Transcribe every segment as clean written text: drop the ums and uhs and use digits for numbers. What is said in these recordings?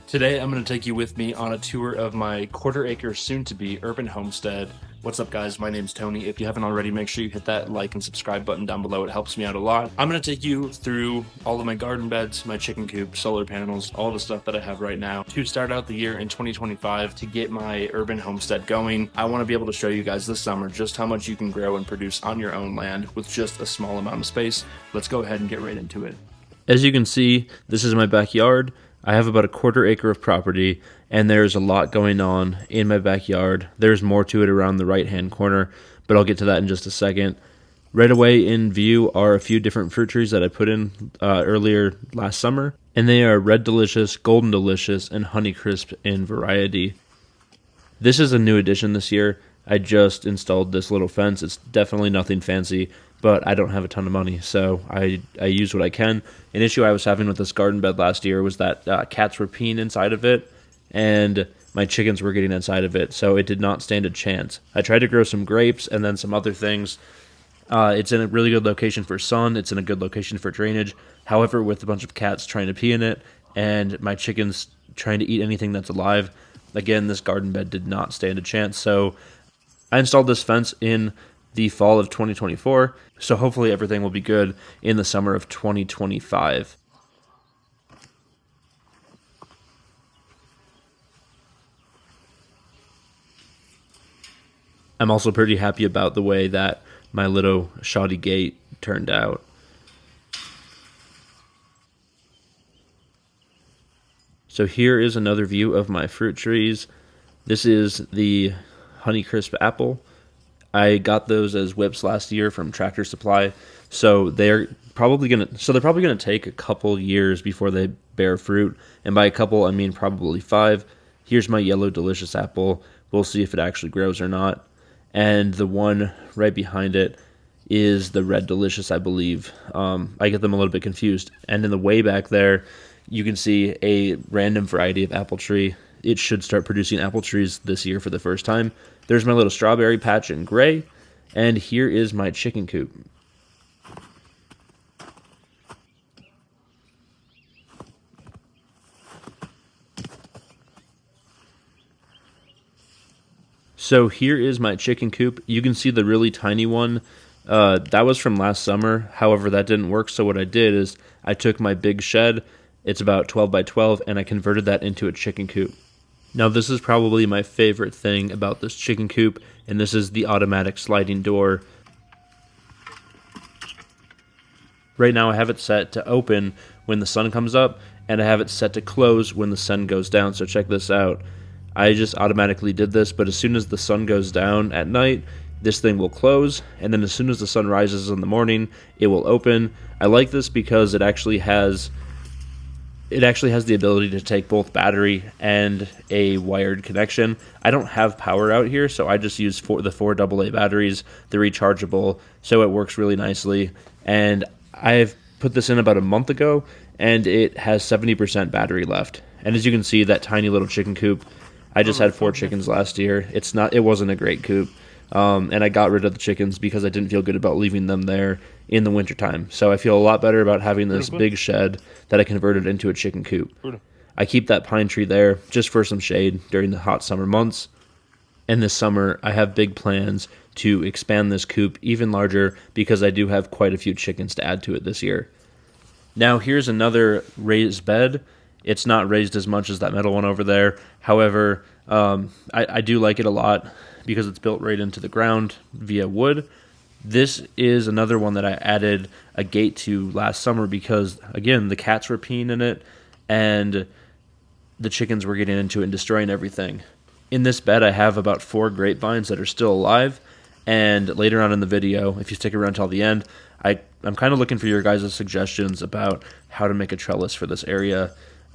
Today, I'm going to take you with me on a tour of my quarter-acre, soon-to-be urban homestead. What's up, guys? My name's Tony. If you haven't already, make sure you hit that like and subscribe button down below. It helps me out a lot. I'm going to take you through all of my garden beds, my chicken coop, solar panels, all the stuff that I have right now to start out the year in 2025 to get my urban homestead going. I want to be able to show you guys this summer just how much you can grow and produce on your own land with just a small amount of space. Let's go ahead and get right into it. As you can see, this is my backyard. I have about a quarter acre of property, and there's a lot going on in my backyard. There's more to it around the right-hand corner, but I'll get to that in just a second. Right away in view are a few different fruit trees that I put in earlier last summer, and they are Red Delicious, Golden Delicious, and Honeycrisp in variety. This is a new addition this year. I just installed this little fence. It's definitely nothing fancy, but I don't have a ton of money, so I use what I can. An issue I was having with this garden bed last year was that cats were peeing inside of it, and my chickens were getting inside of it, so it did not stand a chance. I tried to grow some grapes and then some other things. It's in a really good location for sun. It's in a good location for drainage. However, with a bunch of cats trying to pee in it and my chickens trying to eat anything that's alive, again, this garden bed did not stand a chance. So I installed this fence in the fall of 2024, so hopefully everything will be good in the summer of 2025. I'm also pretty happy about the way that my little shoddy gate turned out. So here is another view of my fruit trees. This is the Honeycrisp apple. I got those as whips last year from Tractor Supply, so they're probably gonna take a couple years before they bear fruit, and by a couple I mean probably 5. Here's my yellow delicious apple. We'll see if it actually grows or not. And the one right behind it is the red delicious, I believe. I get them a little bit confused. And in the way back there, you can see a random variety of apple tree. It should start producing apple trees this year for the first time. There's my little strawberry patch in gray, and here is my chicken coop. So here is my chicken coop. You can see the really tiny one. That was from last summer. However, that didn't work. So what I did is I took my big shed. It's about 12 by 12, and I converted that into a chicken coop. Now, this is probably my favorite thing about this chicken coop, and this is the automatic sliding door. Right now, I have it set to open when the sun comes up, and I have it set to close when the sun goes down. So check this out. I just automatically did this, but as soon as the sun goes down at night, this thing will close, and then as soon as the sun rises in the morning, it will open. I like this because it actually has the ability to take both battery and a wired connection. I don't have power out here, so I just use the 4 AA batteries. They're rechargeable, so it works really nicely. And I've put this in about a month ago, and it has 70% battery left. And as you can see, that tiny little chicken coop, I just had 4 chickens last year. It wasn't a great coop. And I got rid of the chickens because I didn't feel good about leaving them there in the wintertime. So I feel a lot better about having this big shed that I converted into a chicken coop. I keep that pine tree there just for some shade during the hot summer months. And this summer, I have big plans to expand this coop even larger because I do have quite a few chickens to add to it this year. Now here's another raised bed. It's not raised as much as that metal one over there. However, I do like it a lot because it's built right into the ground via wood. This is another one that I added a gate to last summer because, again, the cats were peeing in it and the chickens were getting into it and destroying everything. In this bed, I have about 4 grapevines that are still alive, and later on in the video, if you stick around till the end, I'm kind of looking for your guys' suggestions about how to make a trellis for this area.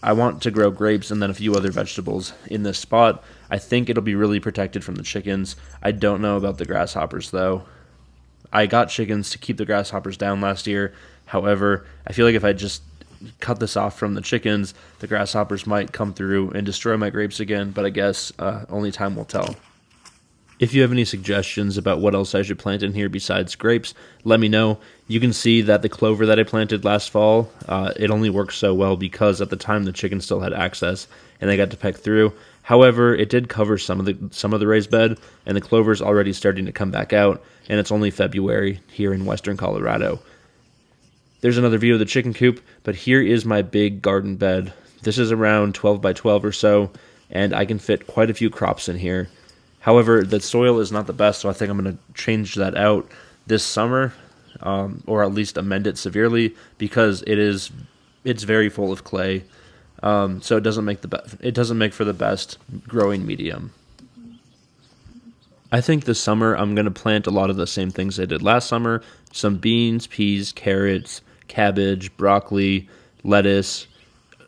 I want to grow grapes and then a few other vegetables in this spot. I think it'll be really protected from the chickens. I don't know about the grasshoppers, though. I got chickens to keep the grasshoppers down last year. However, I feel like if I just cut this off from the chickens, the grasshoppers might come through and destroy my grapes again, but I guess only time will tell. If you have any suggestions about what else I should plant in here besides grapes, let me know. You can see that the clover that I planted last fall, it only worked so well because at the time the chickens still had access and they got to peck through. However, it did cover some of the raised bed, and the clover's already starting to come back out, and it's only February here in western Colorado. There's another view of the chicken coop, but here is my big garden bed. This is around 12 by 12 or so, and I can fit quite a few crops in here. However, the soil is not the best, so I think I'm going to change that out this summer, or at least amend it severely, because it's very full of clay. So it doesn't make for the best growing medium. I think this summer I'm going to plant a lot of the same things I did last summer: some beans, peas, carrots, cabbage, broccoli, lettuce,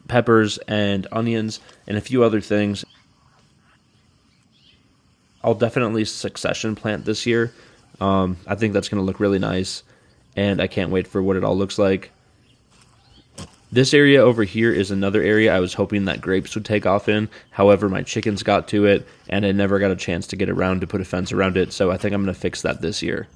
peppers, and onions, and a few other things. I'll definitely succession plant this year. I think that's going to look really nice, and I can't wait for what it all looks like. This area over here is another area I was hoping that grapes would take off in. However, my chickens got to it, and I never got a chance to get around to put a fence around it, so I think I'm going to fix that this year.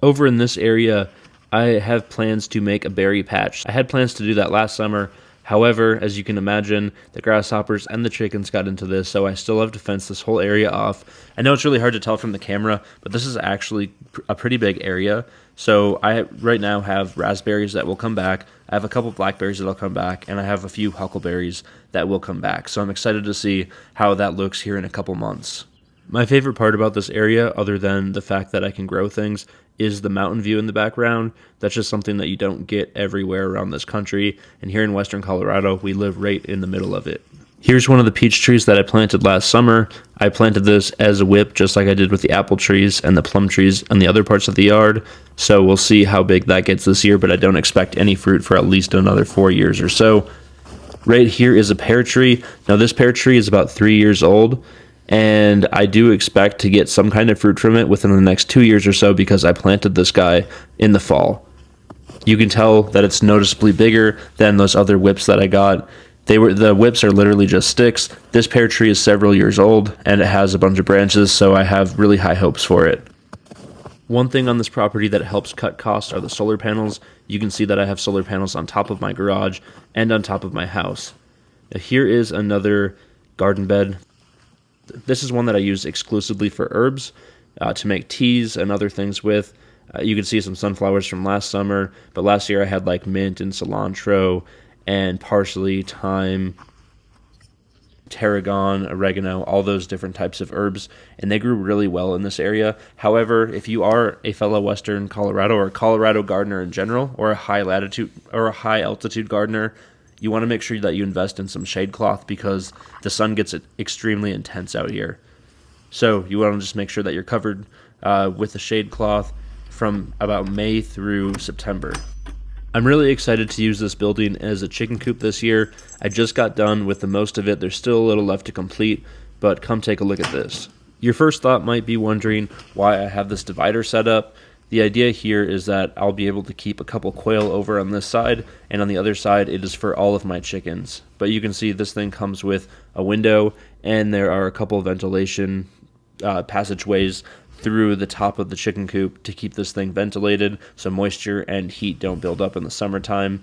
Over in this area, I have plans to make a berry patch. I had plans to do that last summer. However, as you can imagine, the grasshoppers and the chickens got into this, so I still have to fence this whole area off. I know it's really hard to tell from the camera, but this is actually a pretty big area. So I right now have raspberries that will come back. I have a couple blackberries that'll come back, and I have a few huckleberries that will come back. So I'm excited to see how that looks here in a couple months. My favorite part about this area, other than the fact that I can grow things, is the mountain view in the background. That's just something that you don't get everywhere around this country, and here in western Colorado, we live right in the middle of it. Here's one of the peach trees that I planted last summer. I planted this as a whip, just like I did with the apple trees and the plum trees and the other parts of the yard, so we'll see how big that gets this year, but I don't expect any fruit for at least another 4 years or so. Right here is a pear tree. Now this pear tree is about 3 years old, and I do expect to get some kind of fruit from it within the next 2 years or so because I planted this guy in the fall. You can tell that it's noticeably bigger than those other whips that I got. The whips are literally just sticks. This pear tree is several years old, and it has a bunch of branches, so I have really high hopes for it. One thing on this property that helps cut costs are the solar panels. You can see that I have solar panels on top of my garage and on top of my house. Now, here is another garden bed. This is one that I use exclusively for herbs, to make teas and other things with. You can see some sunflowers from last summer, but last year I had like mint and cilantro and parsley, thyme, tarragon, oregano, all those different types of herbs, and they grew really well in this area. However, if you are a fellow western Colorado or a Colorado gardener in general, or a high latitude or a high altitude gardener, you want to make sure that you invest in some shade cloth because the sun gets extremely intense out here. So you want to just make sure that you're covered with the shade cloth from about May through September. I'm really excited to use this building as a chicken coop this year. I just got done with the most of it. There's still a little left to complete, but come take a look at this. Your first thought might be wondering why I have this divider set up. The idea here is that I'll be able to keep a couple quail over on this side, and on the other side it is for all of my chickens. But you can see this thing comes with a window, and there are a couple of ventilation passageways through the top of the chicken coop to keep this thing ventilated so moisture and heat don't build up in the summertime.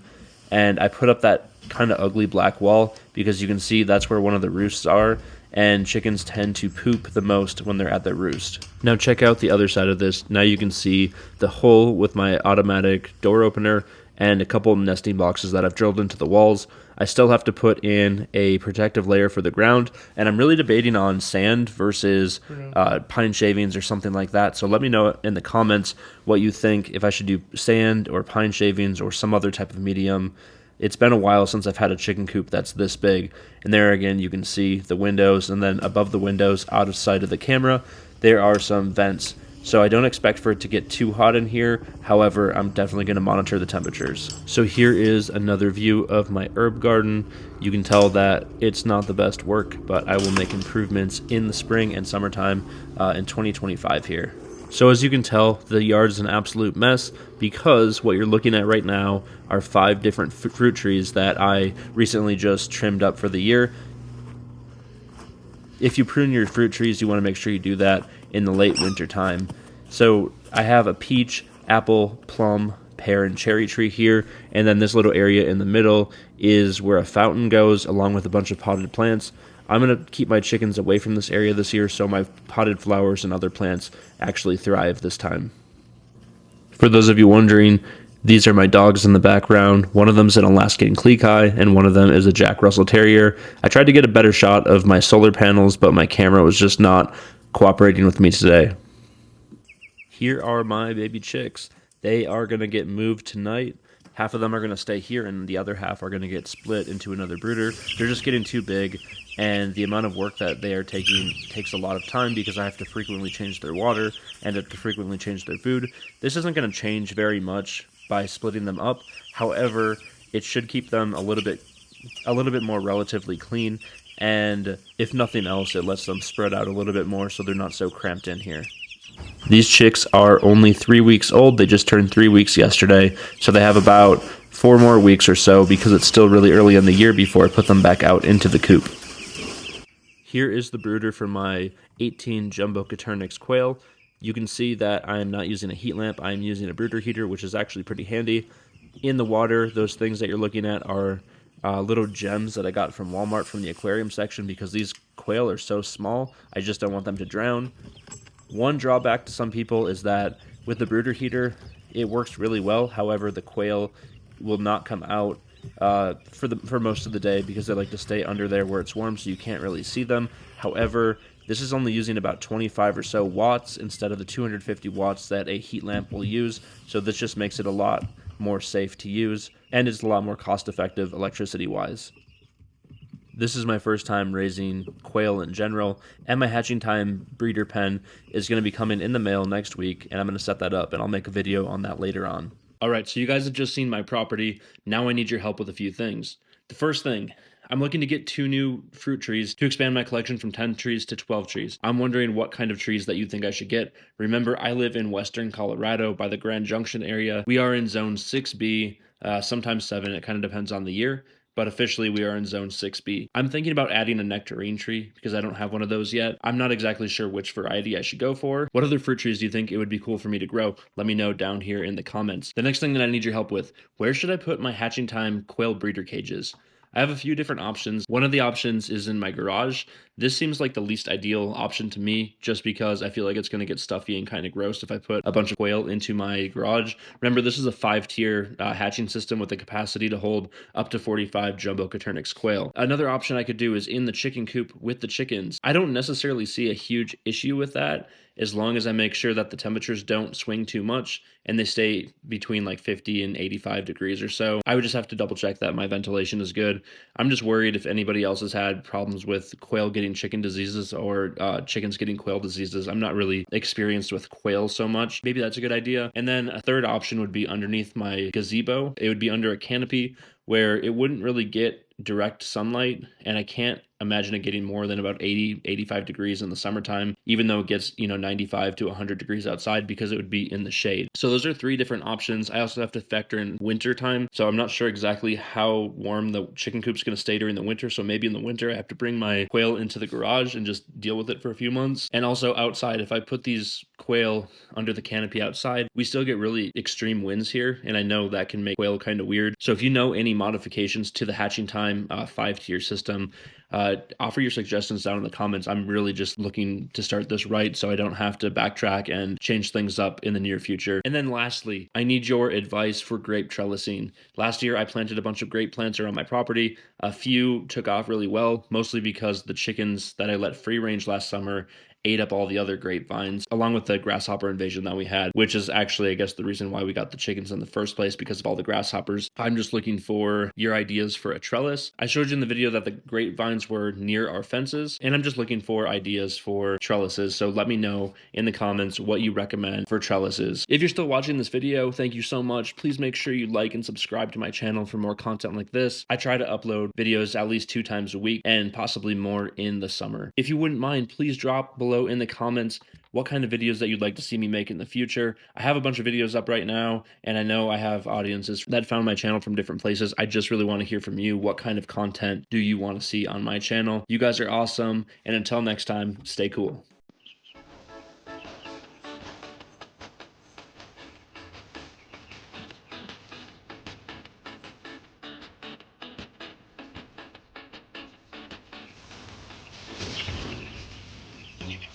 And I put up that kind of ugly black wall because you can see that's where one of the roosts are, and chickens tend to poop the most when they're at their roost. Now check out the other side of this. Now you can see the hole with my automatic door opener and a couple nesting boxes that I've drilled into the walls. I still have to put in a protective layer for the ground, and I'm really debating on sand versus pine shavings or something like that. So let me know in the comments what you think, if I should do sand or pine shavings or some other type of medium. It's been a while since I've had a chicken coop that's this big, and there again you can see the windows, and then above the windows, out of sight of the camera, there are some vents. So I don't expect for it to get too hot in here. However, I'm definitely going to monitor the temperatures. So here is another view of my herb garden. You can tell that it's not the best work, but I will make improvements in the spring and summertime in 2025 here. So as you can tell, the yard is an absolute mess because what you're looking at right now are 5 different fruit trees that I recently just trimmed up for the year. If you prune your fruit trees, you want to make sure you do that in the late winter time. So I have a peach, apple, plum, pear, and cherry tree here, and then this little area in the middle is where a fountain goes along with a bunch of potted plants. I'm going to keep my chickens away from this area this year so my potted flowers and other plants actually thrive this time. For those of you wondering, these are my dogs in the background. One of them is an Alaskan Kleekai, and one of them is a Jack Russell Terrier. I tried to get a better shot of my solar panels, but my camera was just not cooperating with me today. Here are my baby chicks. They are going to get moved tonight. Half of them are going to stay here, and the other half are going to get split into another brooder. They're just getting too big, and the amount of work that they are taking takes a lot of time because I have to frequently change their water and have to frequently change their food. This isn't going to change very much by splitting them up. However, it should keep them a little bit more relatively clean, and if nothing else, it lets them spread out a little bit more so they're not so cramped in here. These chicks are only 3 weeks old. They just turned 3 weeks yesterday, so they have about 4 more weeks or so because it's still really early in the year before I put them back out into the coop. Here is the brooder for my 18 jumbo Quail quail. You can see that I am not using a heat lamp. I am using a brooder heater, which is actually pretty handy. In the water, those things that you're looking at are little gems that I got from Walmart from the aquarium section because these quail are so small. I just don't want them to drown. One drawback to some people is that with the brooder heater, it works really well. However, the quail will not come out for most of the day because they like to stay under there where it's warm, so you can't really see them. However, this is only using about 25 or so watts instead of the 250 watts that a heat lamp will use, so this just makes it a lot more safe to use, and it's a lot more cost-effective electricity-wise. This is my first time raising quail in general, and my hatching time breeder pen is going to be coming in the mail next week, and I'm going to set that up, and I'll make a video on that later on. Alright, so you guys have just seen my property. Now I need your help with a few things. The first thing, I'm looking to get 2 new fruit trees to expand my collection from 10 trees to 12 trees. I'm wondering what kind of trees that you think I should get. Remember, I live in western Colorado by the Grand Junction area. We are in zone 6B, sometimes 7, it kind of depends on the year. But officially we are in zone 6B. I'm thinking about adding a nectarine tree because I don't have one of those yet. I'm not exactly sure which variety I should go for. What other fruit trees do you think it would be cool for me to grow? Let me know down here in the comments. The next thing that I need your help with, where should I put my hatching time quail breeder cages? I have a few different options. One of the options is in my garage. This seems like the least ideal option to me just because I feel like it's going to get stuffy and kind of gross if I put a bunch of quail into my garage. Remember, this is a 5-tier hatching system with the capacity to hold up to 45 jumbo quail. Another option I could do is in the chicken coop with the chickens. I don't necessarily see a huge issue with that as long as I make sure that the temperatures don't swing too much and they stay between like 50 and 85 degrees or so. I would just have to double check that my ventilation is good. I'm just worried if anybody else has had problems with quail getting chicken diseases or chickens getting quail diseases. I'm not really experienced with quail so much. Maybe that's a good idea. And then a third option would be underneath my gazebo. It would be under a canopy where it wouldn't really get direct sunlight, and I can't imagine it getting more than about 85 degrees in the summertime, even though it gets 95 to 100 degrees outside because it would be in the shade. So those are 3 different options. I also have to factor in winter time, so I'm not sure exactly how warm the chicken coop's going to stay during the winter. So maybe in the winter I have to bring my quail into the garage and just deal with it for a few months. And also outside, if I put these quail under the canopy outside, we still get really extreme winds here, and I know that can make quail kind of weird. So if you know any modifications to the hatching time 5-tier system, offer your suggestions down in the comments. I'm really just looking to start this right so I don't have to backtrack and change things up in the near future. And then lastly, I need your advice for grape trellising. Last year I planted a bunch of grape plants around my property. A few took off really well, mostly because the chickens that I let free range last summer ate up all the other grapevines, along with the grasshopper invasion that we had, which is actually, I guess, the reason why we got the chickens in the first place, because of all the grasshoppers. I'm just looking for your ideas for a trellis. I showed you in the video that the grapevines were near our fences, and I'm just looking for ideas for trellises, so let me know in the comments what you recommend for trellises. If you're still watching this video, thank you so much. Please make sure you like and subscribe to my channel for more content like this. I try to upload videos at least 2 times a week, and possibly more in the summer. If you wouldn't mind, please drop below in the comments what kind of videos that you'd like to see me make in the future. I have a bunch of videos up right now, and I know I have audiences that found my channel from different places. I just really want to hear from you. What kind of content do you want to see on my channel? You guys are awesome, and until next time, stay cool.